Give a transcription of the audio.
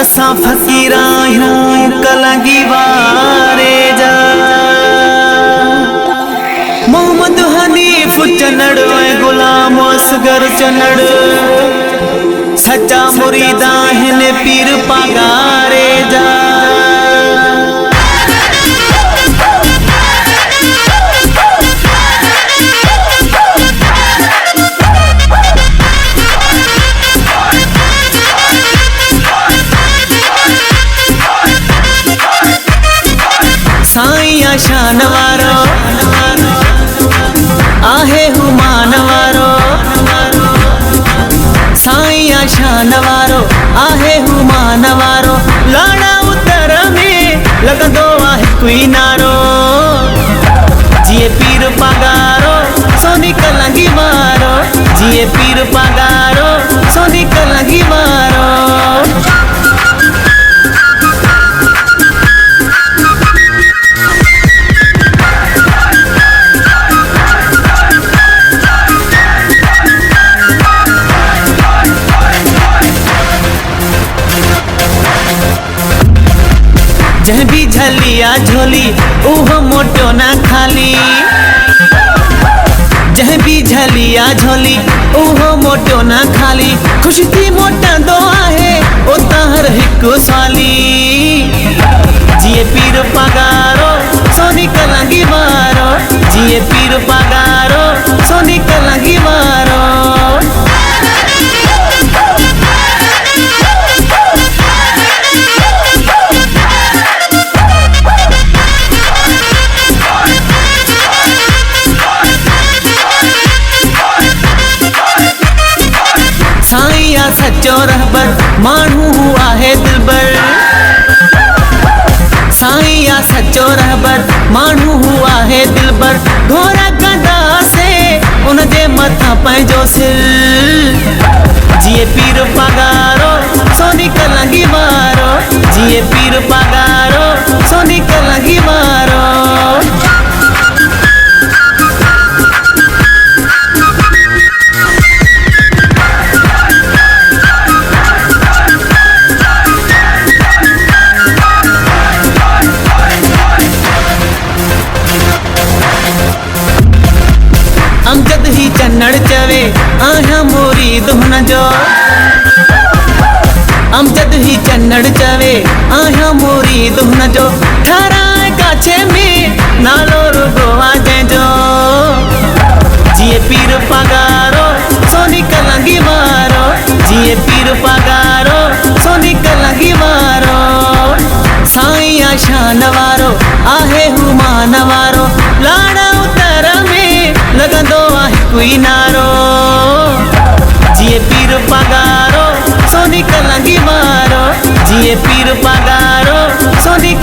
असा फकीर आहियूं कलंगी वारे जा। मोहम्मद हनीफ चनड़ ऐं गुलाम असगर चनड़ सच्चा मुरीद आहिनि पीर पगारे जा। साईं शान वारो आहे हुमान वारो, साईं शान वारो आहे हुमान वारो। लाड़ा उतर में लगंदो आहे कोई नारो, जिए पीर पगारो सोनी कलंगी मारो, जिए पीर पगारो सोनी कलंगी मारो। जह भी झलिया झोली उहो मोटो ना खाली, जह भी झलिया झोली उहो मोटो ना खाली। खुशी थी मोटा दो आहे उता हर हिकु साली, जिए पीर पगारो सोनी कलंगी मारो, जिए पीर पगारो सोनी कलंगी मारो। साईं सच्चो रहबर मानू आहे दिलबर, साईं सच्चो रहबर मानू आहे दिलबर। घोड़ा कंदा से उन जे मथा पंहिंजो सिर, जिए पीर पगारो सोनी कलंगी मारो, जिए पीर पगारो सोनी कलंगी मारो। अमजद ही चन्नड़ चवे आहियां मुरीद हुन जो, अमजद ही चन्नड़ चवे आहियां मुरीद हुन जो। ठाराए काछे में नालो रुगो आ जंहिंजो, जिए पीर पगारो सोनी कलंगी मारो, जिए पीर पगारो सोनी कलंगी मारो। साईं शान वारो आहे हुमान वारो, लाड़ा उतर में लगंदो आहे कोई नारो, जिए पीर पगारो सोनी कलंगी मारो, जिए पीर पगारो सोनी